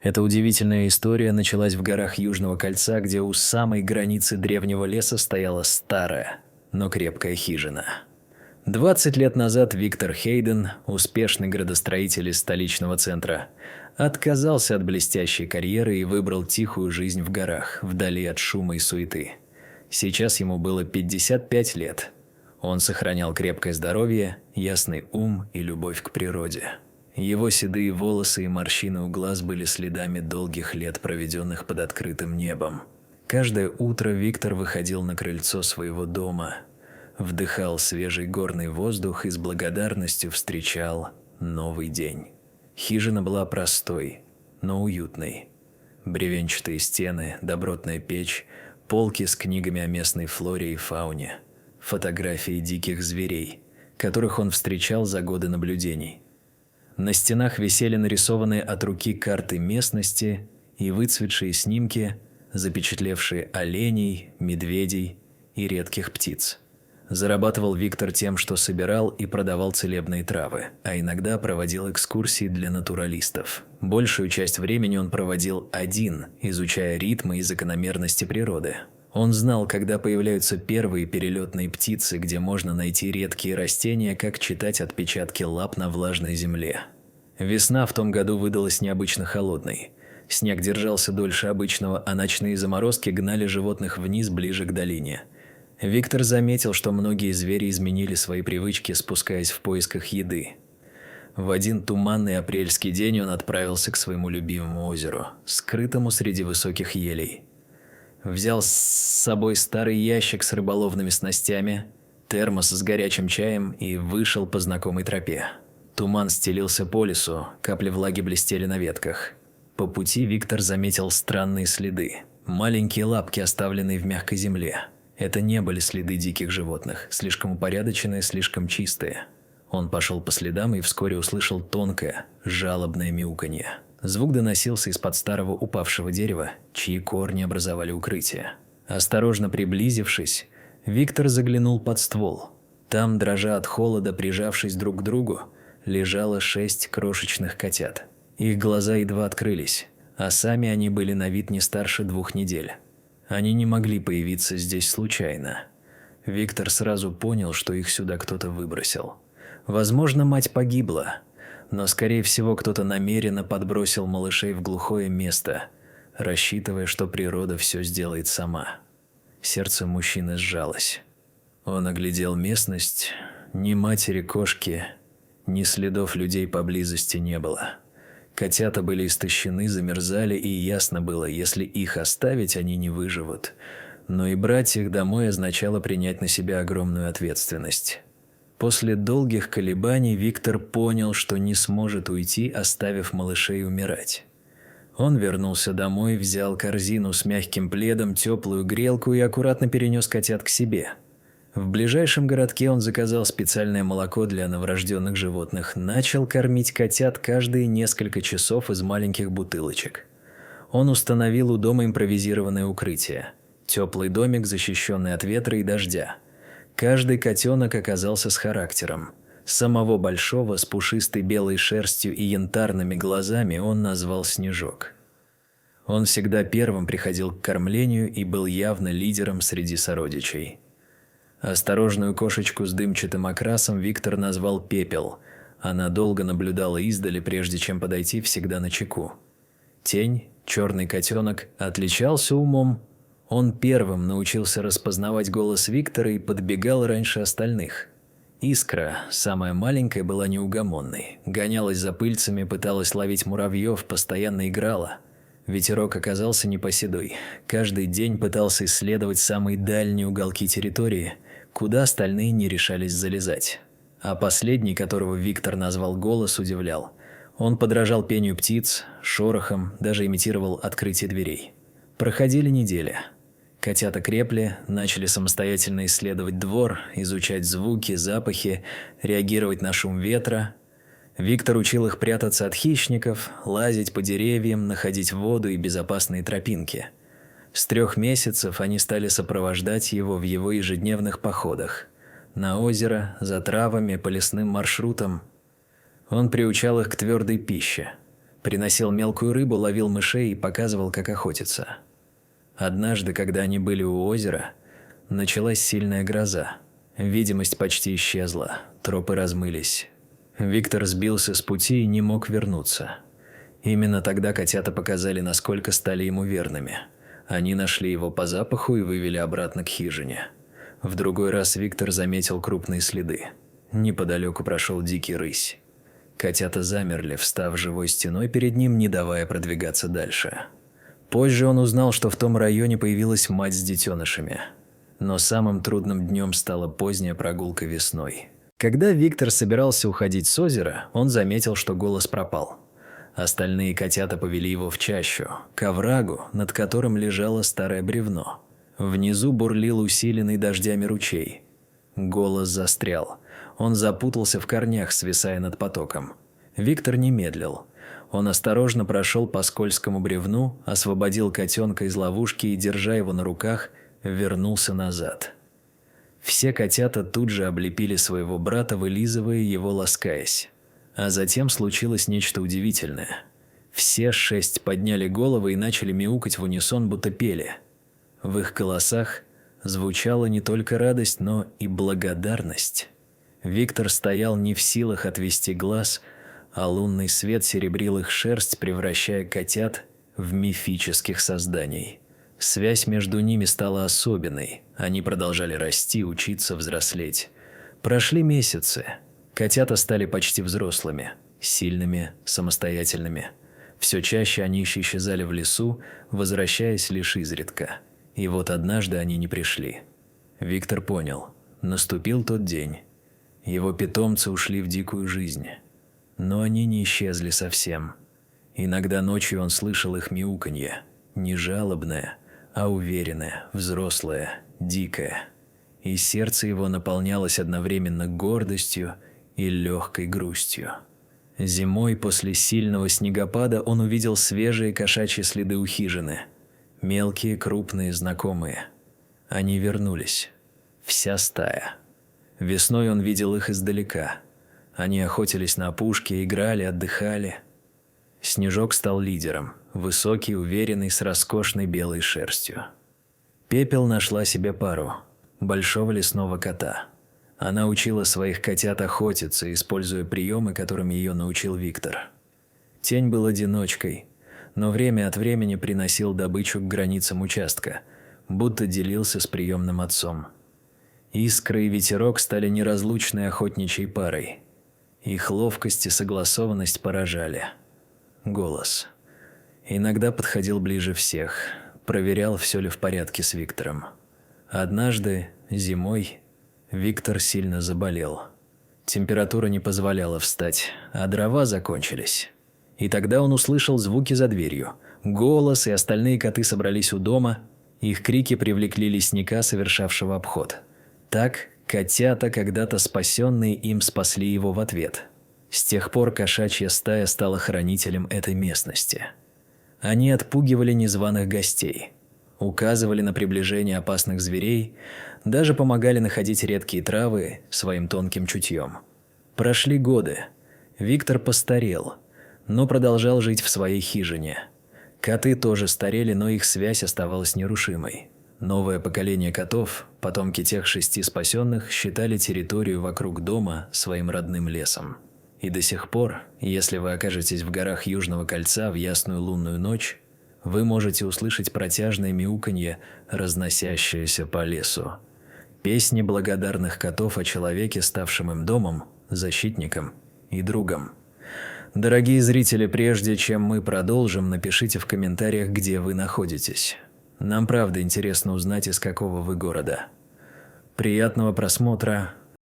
Эта удивительная история началась в горах Южного кольца, где у самой границы древнего леса стояла старая, но крепкая хижина. 20 лет назад Виктор Хейден, успешный градостроитель из столичного центра, отказался от блестящей карьеры и выбрал тихую жизнь в горах, вдали от шума и суеты. Сейчас ему было 55 лет. Он сохранял крепкое здоровье, ясный ум и любовь к природе. Его седые волосы и морщины у глаз были следами долгих лет, проведенных под открытым небом. Каждое утро Виктор выходил на крыльцо своего дома, вдыхал свежий горный воздух и с благодарностью встречал новый день. Хижина была простой, но уютной. Бревенчатые стены, добротная печь, полки с книгами о местной флоре и фауне, фотографии диких зверей, которых он встречал за годы наблюдений. На стенах висели нарисованные от руки карты местности и выцветшие снимки, запечатлевшие оленей, медведей и редких птиц. Зарабатывал Виктор тем, что собирал и продавал целебные травы, а иногда проводил экскурсии для натуралистов. Большую часть времени он проводил один, изучая ритмы и закономерности природы. Он знал, когда появляются первые перелетные птицы, где можно найти редкие растения, как читать отпечатки лап на влажной земле. Весна в том году выдалась необычно холодной. Снег держался дольше обычного, а ночные заморозки гнали животных вниз ближе к долине. Виктор заметил, что многие звери изменили свои привычки, спускаясь в поисках еды. В один туманный апрельский день он отправился к своему любимому озеру, скрытому среди высоких елей. Взял с собой старый ящик с рыболовными снастями, термос с горячим чаем и вышел по знакомой тропе. Туман стелился по лесу, капли влаги блестели на ветках. По пути Виктор заметил странные следы. Маленькие лапки, оставленные в мягкой земле. Это не были следы диких животных, слишком упорядоченные, слишком чистые. Он пошел по следам и вскоре услышал тонкое, жалобное мяуканье. Звук доносился из-под старого упавшего дерева, чьи корни образовали укрытие. Осторожно приблизившись, Виктор заглянул под ствол. Там, дрожа от холода, прижавшись друг к другу, лежало 6 крошечных котят. Их глаза едва открылись, а сами они были на вид не старше 2 недель. Они не могли появиться здесь случайно. Виктор сразу понял, что их сюда кто-то выбросил. Возможно, мать погибла, но, скорее всего, кто-то намеренно подбросил малышей в глухое место, рассчитывая, что природа все сделает сама. Сердце мужчины сжалось. Он оглядел местность. Ни матери кошки, ни следов людей поблизости не было. Котята были истощены, замерзали, и ясно было, если их оставить, они не выживут. Но и брать их домой означало принять на себя огромную ответственность. После долгих колебаний Виктор понял, что не сможет уйти, оставив малышей умирать. Он вернулся домой, взял корзину с мягким пледом, теплую грелку и аккуратно перенес котят к себе. В ближайшем городке он заказал специальное молоко для новорожденных животных, начал кормить котят каждые несколько часов из маленьких бутылочек. Он установил у дома импровизированное укрытие. Теплый домик, защищенный от ветра и дождя. Каждый котенок оказался с характером. Самого большого, с пушистой белой шерстью и янтарными глазами, он назвал Снежок. Он всегда первым приходил к кормлению и был явно лидером среди сородичей. Осторожную кошечку с дымчатым окрасом Виктор назвал Пепел. Она долго наблюдала издали, прежде чем подойти, всегда начеку. Тень, черный котенок, отличался умом. Он первым научился распознавать голос Виктора и подбегал раньше остальных. Искра, самая маленькая, была неугомонной. Гонялась за пыльцами, пыталась ловить муравьев, постоянно играла. Ветерок оказался непоседой. Каждый день пытался исследовать самые дальние уголки территории, куда остальные не решались залезать. А последний, которого Виктор назвал Голос, удивлял. Он подражал пению птиц, шорохам, даже имитировал открытие дверей. Проходили недели. Котята крепли, начали самостоятельно исследовать двор, изучать звуки, запахи, реагировать на шум ветра. Виктор учил их прятаться от хищников, лазить по деревьям, находить воду и безопасные тропинки. С 3 месяцев они стали сопровождать его в его ежедневных походах. На озеро, за травами, по лесным маршрутам. Он приучал их к твердой пище. Приносил мелкую рыбу, ловил мышей и показывал, как охотиться. Однажды, когда они были у озера, началась сильная гроза. Видимость почти исчезла, тропы размылись. Виктор сбился с пути и не мог вернуться. Именно тогда котята показали, насколько стали ему верными. Они нашли его по запаху и вывели обратно к хижине. В другой раз Виктор заметил крупные следы. Неподалеку прошел дикий рысь. Котята замерли, встав живой стеной перед ним, не давая продвигаться дальше. Позже он узнал, что в том районе появилась мать с детенышами. Но самым трудным днем стала поздняя прогулка весной. Когда Виктор собирался уходить с озера, он заметил, что голос пропал. Остальные котята повели его в чащу, к оврагу, над которым лежало старое бревно. Внизу бурлил усиленный дождями ручей. Голос застрял. Он запутался в корнях, свисая над потоком. Виктор не медлил. Он осторожно прошел по скользкому бревну, освободил котенка из ловушки и, держа его на руках, вернулся назад. Все котята тут же облепили своего брата, вылизывая его, ласкаясь. А затем случилось нечто удивительное. Все 6 подняли головы и начали мяукать в унисон, будто пели. В их голосах звучала не только радость, но и благодарность. Виктор стоял не в силах отвести глаз, а лунный свет серебрил их шерсть, превращая котят в мифических созданий. Связь между ними стала особенной. Они продолжали расти, учиться, взрослеть. Прошли месяцы. Котята стали почти взрослыми, сильными, самостоятельными. Все чаще они исчезали в лесу, возвращаясь лишь изредка. И вот однажды они не пришли. Виктор понял. Наступил тот день. Его питомцы ушли в дикую жизнь. Но они не исчезли совсем. Иногда ночью он слышал их мяуканье. Не жалобное, а уверенное, взрослое, дикое. И сердце его наполнялось одновременно гордостью и легкой грустью. Зимой после сильного снегопада он увидел свежие кошачьи следы у хижины. Мелкие, крупные, знакомые. Они вернулись. Вся стая. Весной он видел их издалека. Они охотились на опушке, играли, отдыхали. Снежок стал лидером, высокий, уверенный, с роскошной белой шерстью. Пепел нашла себе пару – большого лесного кота. Она учила своих котят охотиться, используя приемы, которыми ее научил Виктор. Тень был одиночкой, но время от времени приносил добычу к границам участка, будто делился с приемным отцом. Искра и ветерок стали неразлучной охотничьей парой. Их ловкость и согласованность поражали. Голос. Иногда подходил ближе всех, проверял, все ли в порядке с Виктором. Однажды, зимой, Виктор сильно заболел. Температура не позволяла встать, а дрова закончились. И тогда он услышал звуки за дверью. Голос и остальные коты собрались у дома. Их крики привлекли лесника, совершавшего обход. Так котята, когда-то спасенные им, спасли его в ответ. С тех пор кошачья стая стала хранителем этой местности. Они отпугивали незваных гостей, указывали на приближение опасных зверей, даже помогали находить редкие травы своим тонким чутьем. Прошли годы. Виктор постарел, но продолжал жить в своей хижине. Коты тоже старели, но их связь оставалась нерушимой. Новое поколение котов, потомки тех 6 спасенных, считали территорию вокруг дома своим родным лесом. И до сих пор, если вы окажетесь в горах Южного кольца в ясную лунную ночь, вы можете услышать протяжное мяуканье, разносящееся по лесу. Песни благодарных котов о человеке, ставшем им домом, защитником и другом. Дорогие зрители, прежде чем мы продолжим, напишите в комментариях, где вы находитесь. Нам правда интересно узнать, из какого вы города. Приятного просмотра.